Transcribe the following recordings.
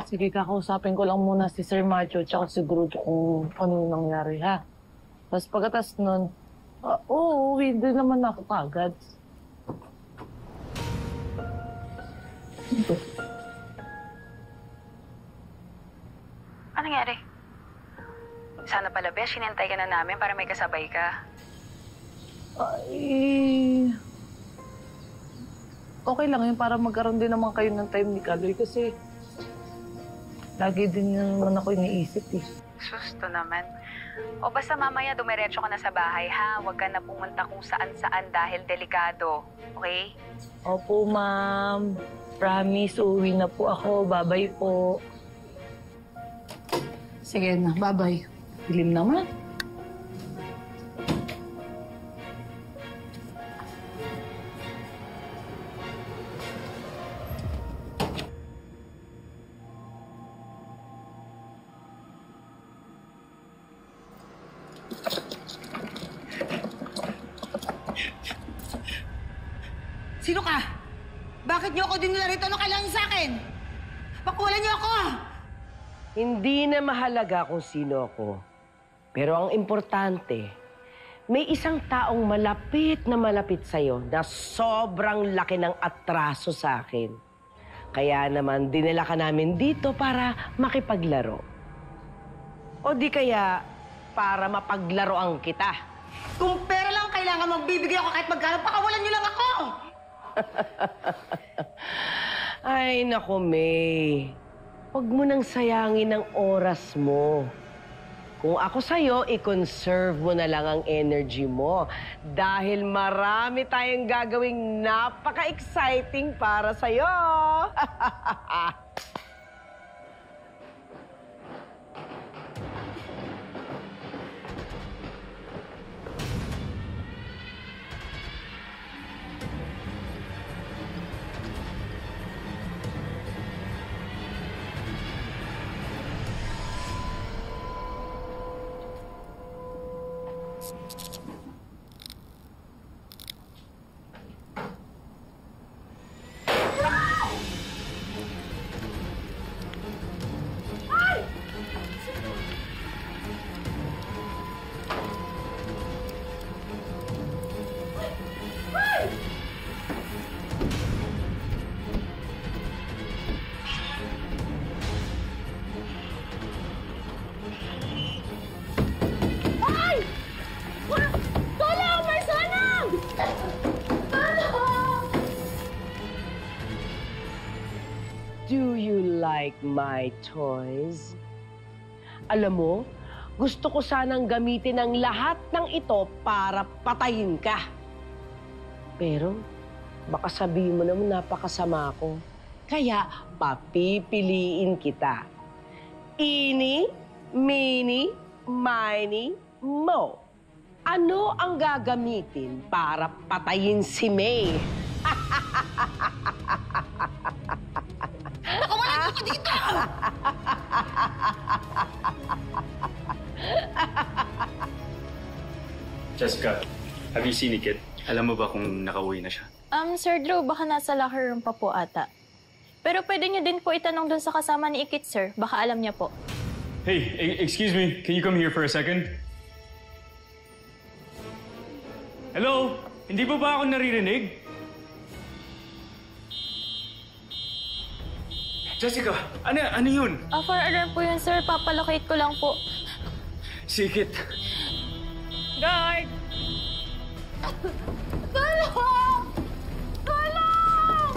Sige, kakausapin ko lang muna si Sir Macho tsaka si Grudo kung ano yung nangyari, ha? Tapos pagkatas nun, uuwi din naman ako kagad. Ano nangyari? Sana pala, Besh, hinintay ka na namin para may kasabay ka. Ay... Okay lang yun para magkaroon din naman kayo ng time ni Kaloy kasi lagi din naman ako iniisip eh. Susto naman. O basta mamaya dumiretso ka na sa bahay, ha? Huwag ka na pumunta kung saan-saan dahil delikado. Okay? Opo, ma'am. Promise, uuwi na po ako. Bye-bye po. Sige na, bye-bye. Dilim naman. Sino ka? Bakit niyo ako dinala rito? Ano kailangan sa akin? Pakulan niyo ako! Hindi na mahalaga kung sino ako. Pero ang importante, may isang taong malapit na malapit sa'yo na sobrang laki ng atraso sa akin. Kaya naman, dinala ka namin dito para makipaglaro. O di kaya, para mapaglaroan kita. Kung pera lang kailangan magbibigay ako kahit magkano, pakawalan niyo lang ako! Ay, nako, May. Huwag mo nang sayangin ang oras mo. Kung ako sa'yo, i-conserve mo na lang ang energy mo. Dahil marami tayong gagawing napaka-exciting para sa'yo. Do you like my toys? Alam mo, gusto ko sanang gamitin ang lahat ng ito para patayin ka. Pero, baka sabihin mo naman napakasama ko. Kaya, papipiliin kita. Eeny, meeny, miny, mo. Ano ang gagamitin para patayin si May? Pakawalan niyo ako dito! Jessica, have you seen Nikit? Alam mo ba kung nakauwi na siya? Sir Drew, baka nasa locker room pa po ata. Pero pwede niyo din po itanong dun sa kasama ni Ikit, sir. Baka alam niya po. Hey, excuse me. Can you come here for a second? Hello? Hindi po ba ako naririnig? Jessica, ano yun? For alarm po yun, sir. Papalocate ko lang po. Sikit. Guard! Tulong! Tulong!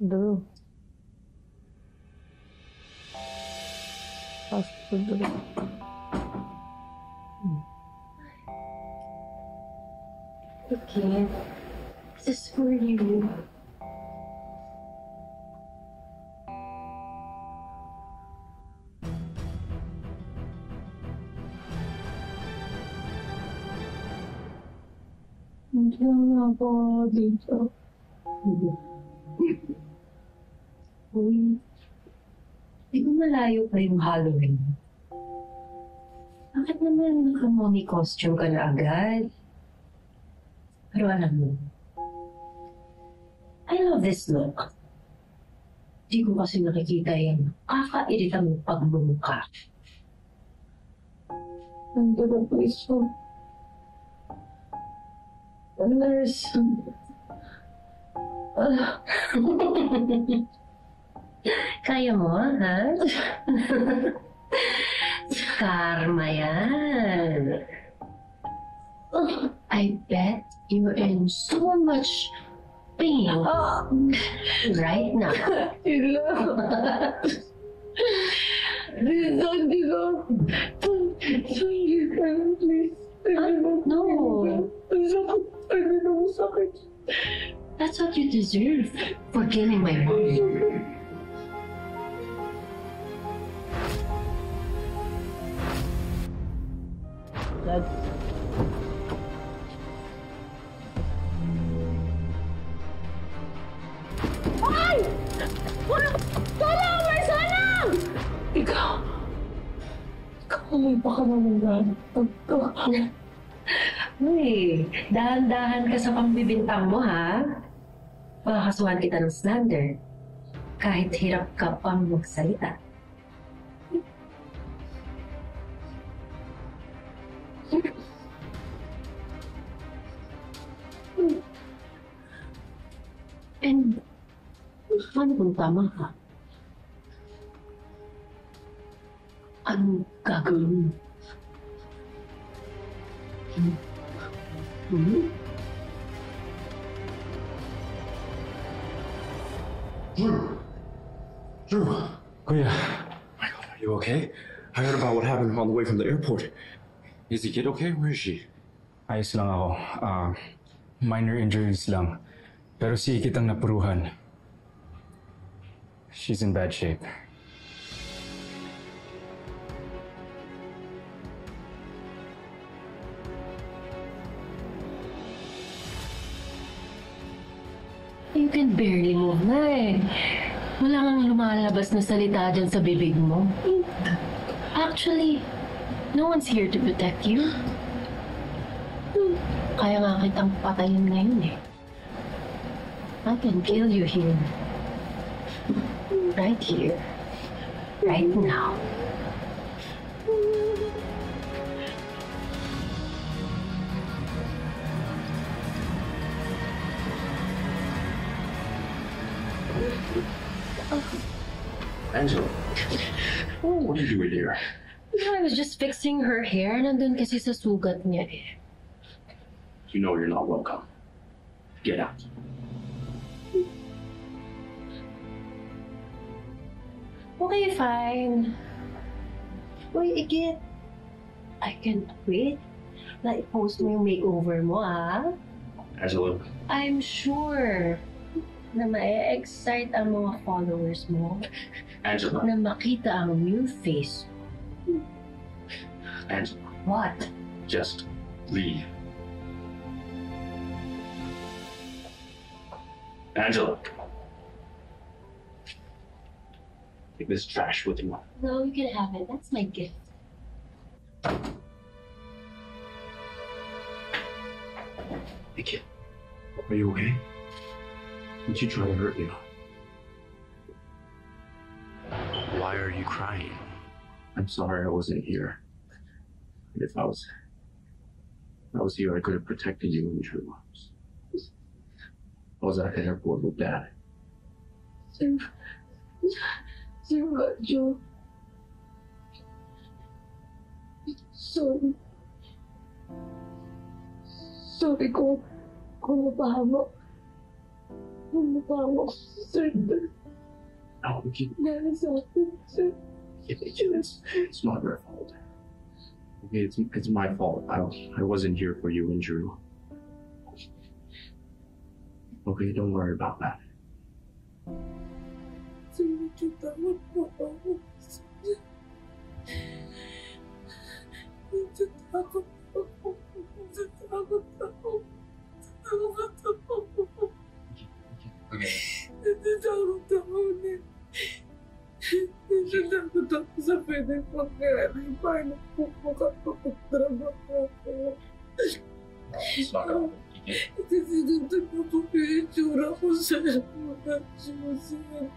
Drew. Pasok ko, Drew. Okay. This is for you. Hindi na ako dito. Uy, di ba malayo pa yung Halloween? Bakit naman naka-mommy costume ka na agad? Pero alam mo, I love this look. Di ko kasi nakikita yung kakairita mong pagmumukha. Nandito po iso. Nurse. Kaya mo, ha? Karma yan. I bet you're in so much pain right now. Ila. Dito. Please. No. Sakit. That's what you deserve for killing my mom. Dad. Ay! Tulong! May sanang! Ikaw may baka naman gano'n. Uy, dahan-dahan ka sa pambibintang mo, ha? Makakasuhan kita ng slander. Kahit hirap ka pang magsalita. And, paano kung tama ka? Anong gagawin mo? Drew. Kuya. My God, are you okay? I heard about what happened on the way from the airport. Is the kid okay? Where is she? Ayos lang ako. Minor injuries lang. Pero si Ikit ang napuruhan. She's in bad shape. You can barely move na eh. Wala kang lumalabas na salita dyan sa bibig mo. Actually, no one's here to protect you. Kaya nga kitang patayin ngayon eh. I can kill you here. Right here. Right now. Angela. What are you doing here? I was just fixing her hair. Nandun kasi sa sugat niya eh. You know you're not welcome. Get out. Okay, fine. Uy, Ikit. I can't wait na i-post mo yung makeover mo, ah. Angela. I'm sure na ma-excite ang mga followers mo Angela. na makita ang new face. Angela. What? Just leave. Angela. Take this trash with you. No, you can have it. That's my gift. Hey kid. Are you okay? Did you try to hurt me? Why are you crying? I'm sorry I wasn't here. If I was here, I could have protected you and Drew. I was at the airport with Dad. Sir Macho. Sorry. Sorry kung napahamak. Kung napahamak si Sir. No, we keep. Nangyari sa akin, Sir. It's not your fault. Okay, it's my fault. I wasn't here for you and Drew. Okay, don't worry about that. Sir Macho, tawag po ako. Natatakot ako. Natatakot ako. pwede mangyari. Paano po makapagtrabaho ako? Kasi sinunod mo po yung itsura ko sa mga Susan.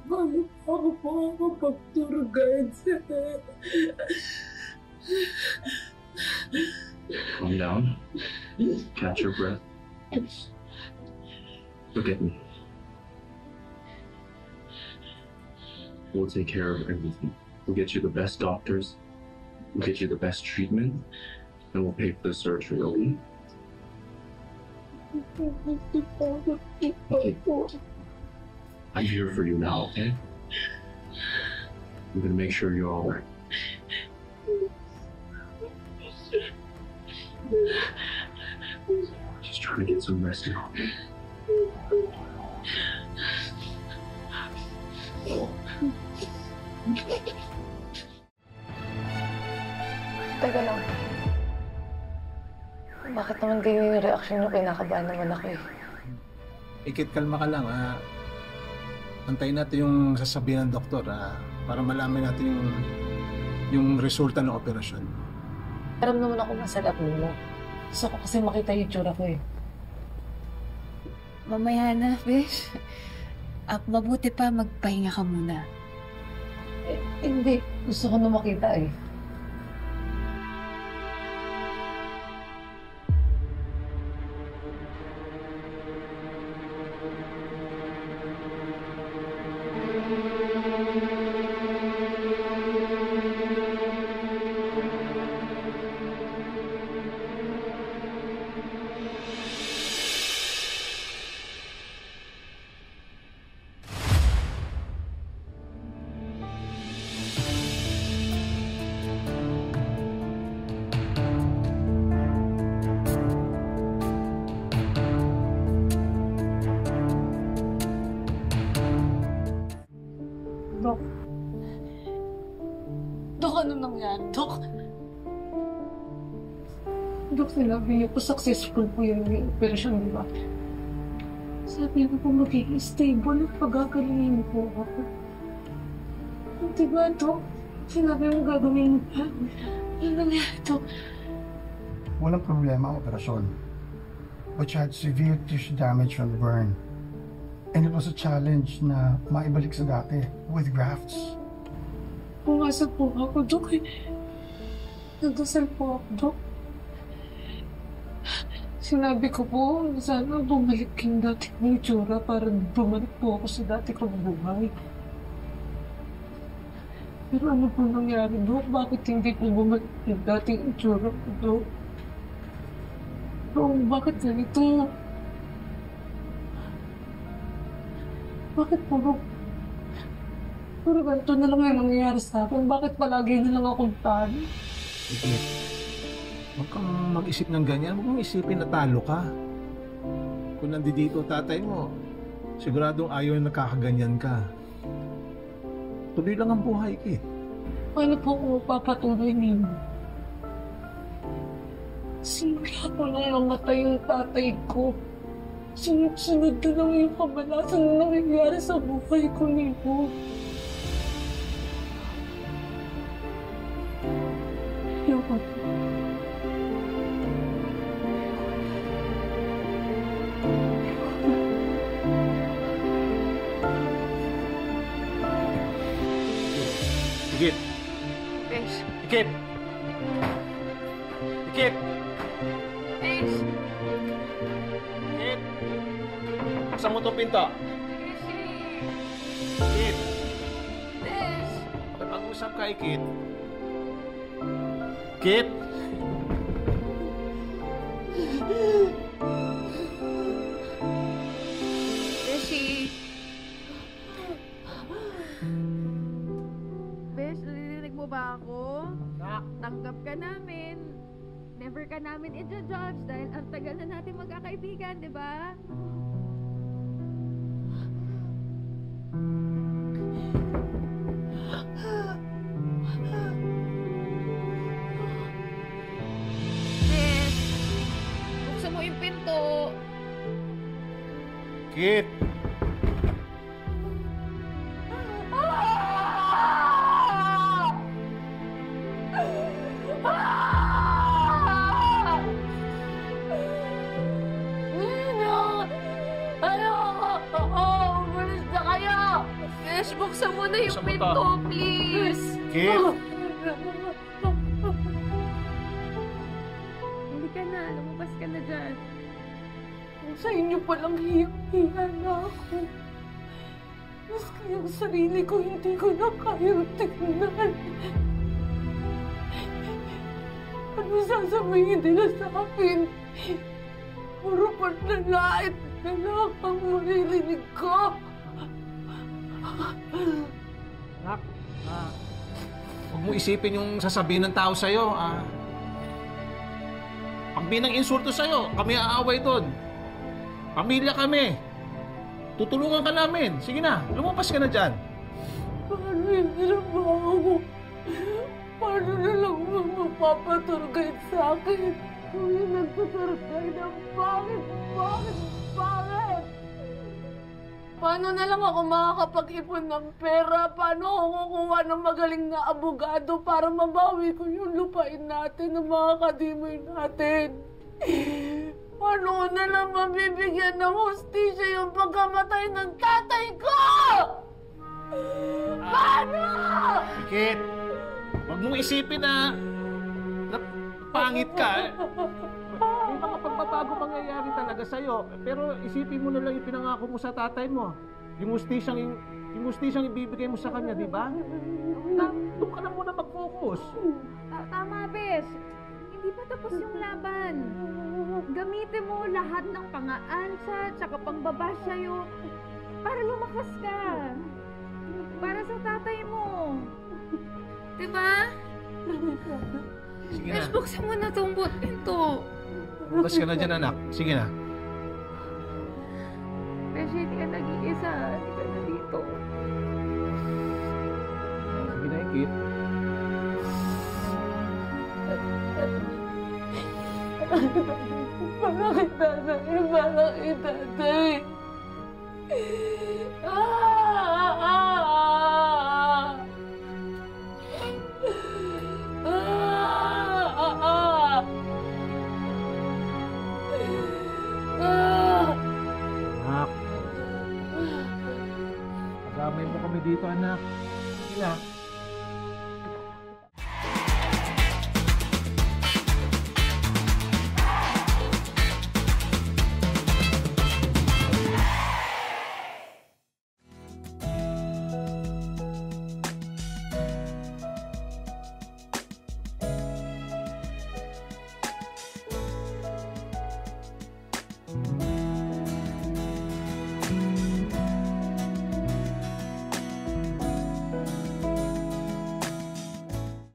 Paano pa ako makakapag-tour guide sir? Calm down. Catch your breath. Look at me. We'll take care of everything. We'll get you the best doctors. We'll get you the best treatment. And we'll pay for the surgery, okay? Okay. I'm here for you now, okay? I'm gonna make sure you're all right. Just trying to get some rest now. Teka lang. Bakit naman ganyan yung reaction nyo? Kinakabahan naman ako eh. Ikit, kalma ka lang. Antayin natin yung sasabihin ng doktor para malaman natin yung resulta ng operasyon. Aram naman ako masalap mo. Gusto ko kasi makita yung itsura ko eh. Mamaya na, Besh. Mabuti pa magpahinga ka muna. Hindi. Gusto ko na makita eh. Dok, ano nangyari? Dok, sinabi niyo po successful po yung operasyon, di ba? Sabi niyo po magiging stable at pagagalingin po ako. Di ba, Dok? Sinabi mo gagawin mo pa. Ano nangyari, Dok? Walang problema ang operasyon. But she had severe tissue damage from the burn. And it was a challenge na maibalik sa dati with grafts. Pumasok po ako, Dok. Nagdasal po ako, Dok. Sinabi ko po, sana bumalik yung dati kong itsura para bumalik po ako sa dati kong buhay. Pero ano po nangyari, Dok? Bakit hindi po bumalik yung dating itsura ko, Dok? Dok, bakit ganito? Bakit po, Dok? Pero ganito na lang yung nangyayari sa akin. Bakit palagi na lang akong talo? Ikit, huwag kang mag-isip ng ganyan. Huwag mong isipin na talo ka. Kung nandito tatay mo, siguradong ayaw na nakakaganyan ka. Tuloy lang ang buhay, Ikit. Paano po kung papatuloy ninyo? Simula ko nang namatay yung tatay ko. Sunod-sunod na lang yung kabalasan na nangyayari sa buhay ko nito. Ayoko. Ikit! Besh. Ikit! Ikit! Besh. Ikit! Buksan mo itong pinto. Ikit! Besh. Mag-usap ka, Ikit. Ikit! Beshi. Besh, naririnig mo ba ako? Tanggap ka namin. Never ka namin i-judge dahil ang tagal na natin magkakaibigan, di ba? Besh, buksan mo yung pinto. Ikit! sa Open motor. to, please. Kit! Hindi ka na. Lumabas ka na dyan. Sa inyo palang hiyang-hiya na ako. Maski ang sarili ko, hindi ko na kayang tingnan. Ano sasabihin nila sa akin? Puro panlalait na lang ang maririnig ko. Nak, huwag mo isipin yung sasabihin ng tao sa'yo. Pag binang insulto sa'yo, kami aaway doon. Pamilya kami. Tutulungan ka namin. Sige na, lumabas ka na dyan. Paano yung trabaho? Paano na lang mapapaturgay sa akin? Kung yung nagpaturgay ng bakit? Paano na lang ako makakapag-ipon ng pera? Paano ako kukuha ng magaling na abogado para mabawi ko yung lupain natin ng mga kadimoy natin? Paano ko na lang mabibigyan ng hustisya yung pagkamatay ng tatay ko? Paano? Kit, huwag mong isipin na pangit ka. May mga pagbabago mangyayari talaga sa'yo. Pero isipin mo na lang yung pinangako mo sa tatay mo. Yung hustisyang ibibigay mo sa kanya, di ba? Doon ka na muna mag-focus. Tama, Bes. Hindi pa tapos yung laban. Gamitin mo lahat ng pang-aansa tsaka pangbabash sa'yo para lumakas ka. Para sa tatay mo. Diba? Sige na. Buksan mo na tong pinto. Bas ka na dyan, anak. Sige na. Beshi, hindi ka nag-iisa. Hindi ka na dito. Sige na, Kit. Parang itatay.